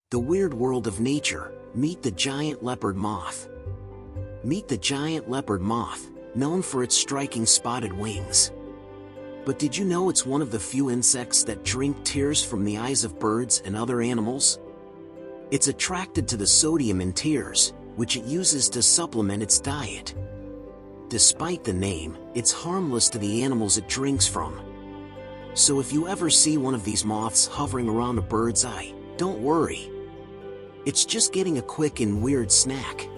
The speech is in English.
The weird world of nature. Meet the giant leopard moth. Meet the giant leopard moth, known for its striking spotted wings. But did you know it's one of the few insects that drink tears from the eyes of birds and other animals? It's attracted to the sodium in tears, which it uses to supplement its diet. Despite the name, it's harmless to the animals it drinks from. So if you ever see one of these moths hovering around a bird's eye, don't worry. It's just getting a quick and weird snack.